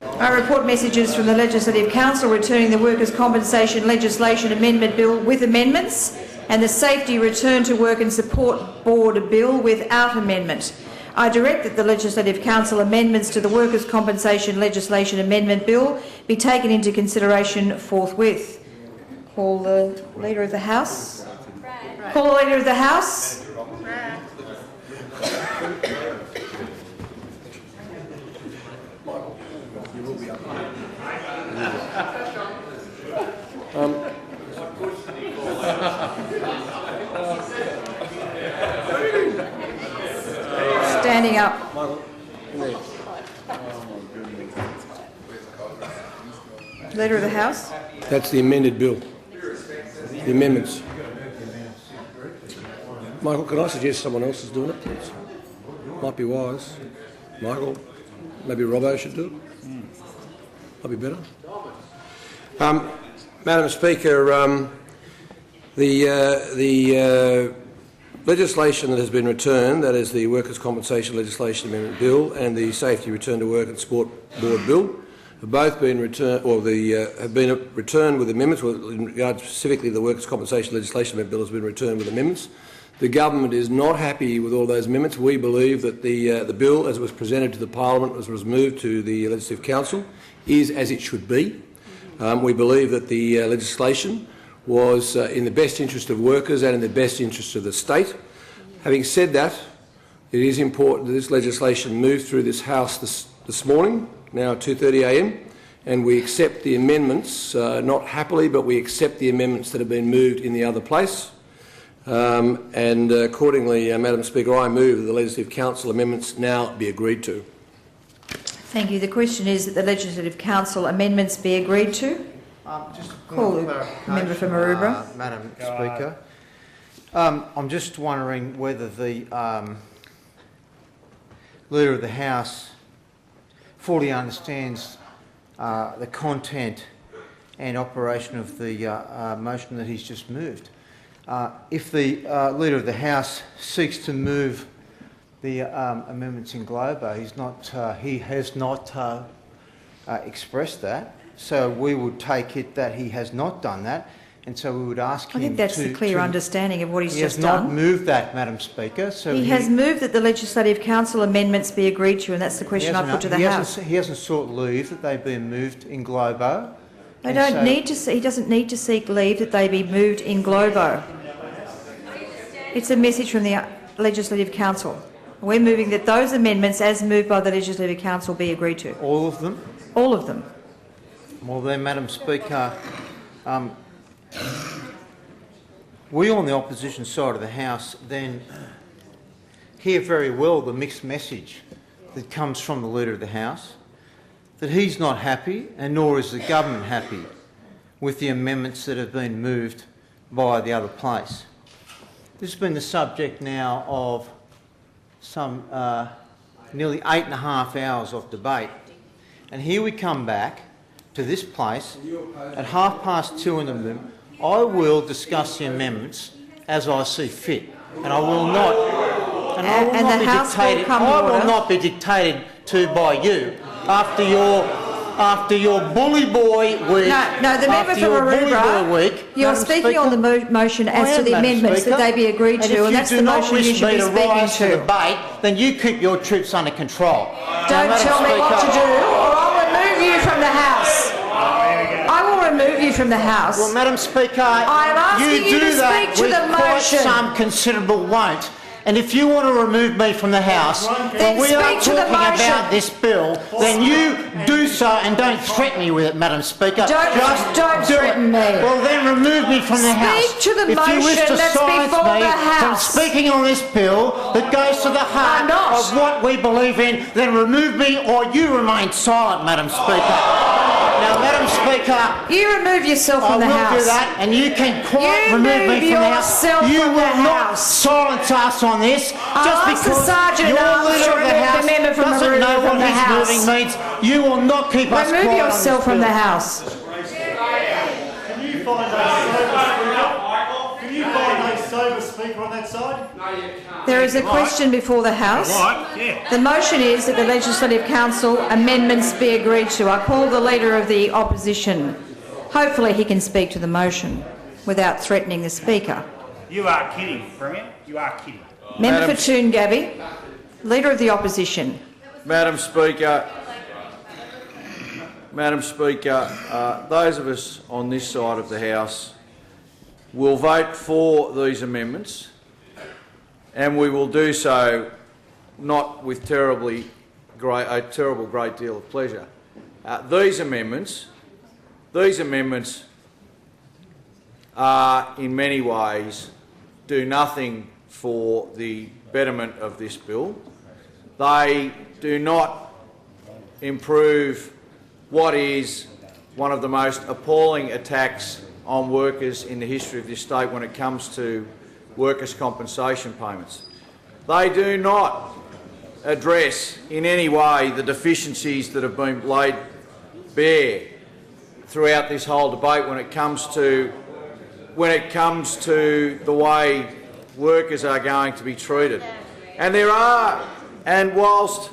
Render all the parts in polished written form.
I report messages from the Legislative Council returning the Workers' Compensation Legislation Amendment Bill with amendments and the Safety Return to Work and Support Board Bill without amendment. I direct that the Legislative Council amendments to the Workers' Compensation Legislation Amendment Bill be taken into consideration forthwith. Call the Leader of the House. Call the Leader of the House. Standing up. Leader of the House. That's the amended bill. The amendments. Michael, can I suggest someone else is doing it, please? Might be wise. Michael, maybe Robbo should do it. Might be better. Madam Speaker, the legislation that has been returned, that is the Workers' Compensation Legislation Amendment Bill and the Safety Return to Work and Support Board Bill, have both been returned, or have been returned with amendments. In regard specifically, the Workers' Compensation Legislation Amendment Bill has been returned with amendments. The government is not happy with all those amendments. We believe that the bill, as it was presented to the Parliament, as was moved to the Legislative Council, is as it should be. We believe that the legislation was in the best interest of workers and in the best interest of the state. Having said that, it is important that this legislation moved through this House this morning, now at 2:30 a.m, and we accept the amendments, not happily, but we accept the amendments that have been moved in the other place. And accordingly, Madam Speaker, I move that the Legislative Council amendments now be agreed to. Thank you. The question is that the Legislative Council amendments be agreed to. Just call the member for Maroubra. Madam Speaker, I'm just wondering whether the Leader of the House fully understands the content and operation of the motion that he's just moved. If the Leader of the House seeks to move the amendments in globo, he has not expressed that. So we would take it that he has not done that, and so we would ask him to... I think that's the clear understanding of what he's just done. He has not moved that, Madam Speaker. So he has moved that the Legislative Council amendments be agreed to, and that's the question I put to the House. He hasn't sought leave that they be moved in globo. He doesn't need to seek leave that they be moved in globo. It's a message from the Legislative Council. We're moving that those amendments, as moved by the Legislative Council, be agreed to. All of them? All of them. Well then, Madam Speaker, we on the opposition side of the House then hear very well the mixed message that comes from the Leader of the House, that he's not happy, and nor is the government happy with the amendments that have been moved by the other place. This has been the subject now of some nearly 8.5 hours of debate, and here we come back to this place at 2:30 in the morning. I will discuss the amendments as I see fit, and I will not. And I will not be dictated to by you after your bully boy week. No, the member for Maroubra, you're speaking on the motion as to the amendments that they be agreed to, and that's the motion you should be speaking to. Debate, then you keep your troops under control. Don't tell me what to do, or I'll remove you from the House. I will remove you from the House. Well, Madam Speaker, I'm asking you to speak to the motion. Quite some considerable won't. And if you want to remove me from the House when we are talking about this bill, then you do so and don't threaten me with it, Madam Speaker. Don't threaten me. Well, then remove me from the House. Speak to the motion that's before the House. From speaking on this bill that goes to the heart of what we believe in, then remove me or you remain silent, Madam Speaker. Now, Madam Speaker, you remove yourself from the House. I will do that, and you can quite remove me from the House. You will not silence us on this, just because your Leader of the House doesn't know what his moving means. You will not keep us quiet. Remove yourself from the House. Can you find a over Speaker on that side? There is a question before the House. Right, yeah. The motion is that the Legislative Council amendments be agreed to. I call the Leader of the Opposition. Hopefully he can speak to the motion without threatening the Speaker. You are kidding, Premier. You are kidding. Member for Toongabbie, Leader of the Opposition. Madam Speaker, those of us on this side of the House will vote for these amendments, and we will do so not with a terrible great deal of pleasure. These amendments are in many ways do nothing for the betterment of this bill. They do not improve what is one of the most appalling attacks on workers in the history of this state when it comes to workers' compensation payments. They do not address in any way the deficiencies that have been laid bare throughout this whole debate when it comes to the way workers are going to be treated. And whilst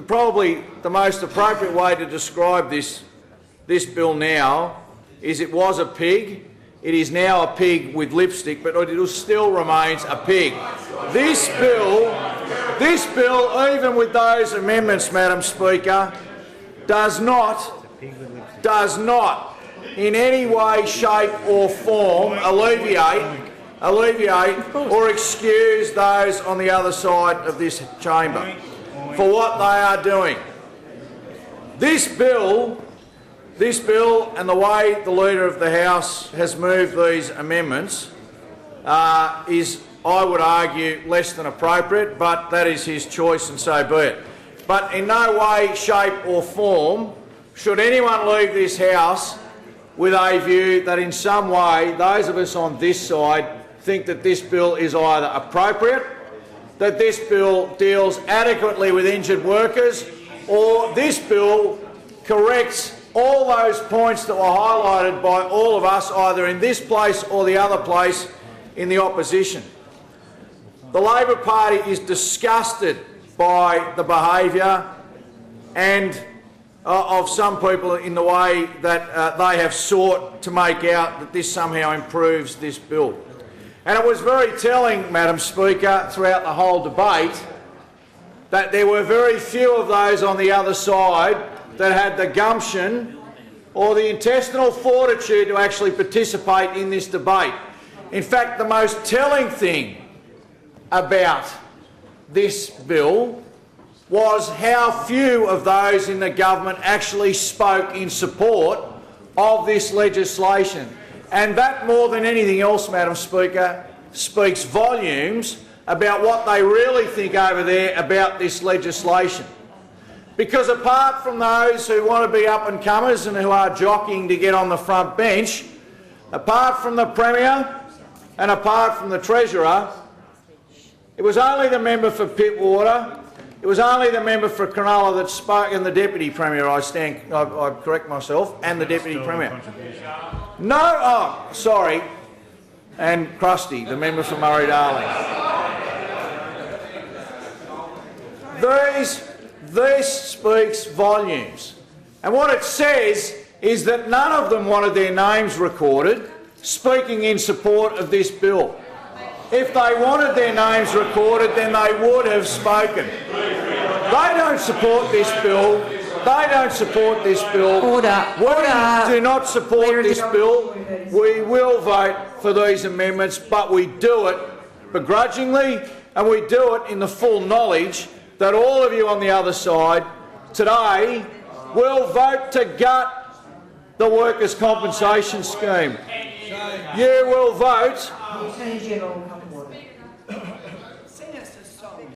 probably the most appropriate way to describe this bill now is it was a pig, it is now a pig with lipstick, but it still remains a pig. This bill, even with those amendments, Madam Speaker, does not in any way, shape or form alleviate or excuse those on the other side of this chamber for what they are doing. This bill and the way the Leader of the House has moved these amendments is, I would argue, less than appropriate, but that is his choice and so be it. But in no way, shape or form should anyone leave this House with a view that in some way those of us on this side think that this bill is either appropriate, that this bill deals adequately with injured workers, or this bill corrects all those points that were highlighted by all of us either in this place or the other place in the opposition. The Labor Party is disgusted by the behaviour and of some people in the way that they have sought to make out that this somehow improves this bill. And it was very telling, Madam Speaker, throughout the whole debate that there were very few of those on the other side that had the gumption or the intestinal fortitude to actually participate in this debate. In fact, the most telling thing about this bill was how few of those in the government actually spoke in support of this legislation. And that, more than anything else, Madam Speaker, speaks volumes about what they really think over there about this legislation. Because apart from those who want to be up-and-comers and who are jockeying to get on the front bench, apart from the Premier and apart from the Treasurer, it was only the member for Pittwater, it was only the member for Cronulla that spoke, and the Deputy Premier, I correct myself, and the Deputy Premier. And Krusty, the member for Murray-Darling. This speaks volumes. And what it says is that none of them wanted their names recorded speaking in support of this bill. If they wanted their names recorded, then they would have spoken. They don't support this bill. They don't support this bill. Order. We do not support this bill. We will vote for these amendments, but we do it begrudgingly, and we do it in the full knowledge that all of you on the other side today will vote to gut the workers' compensation scheme. You will vote.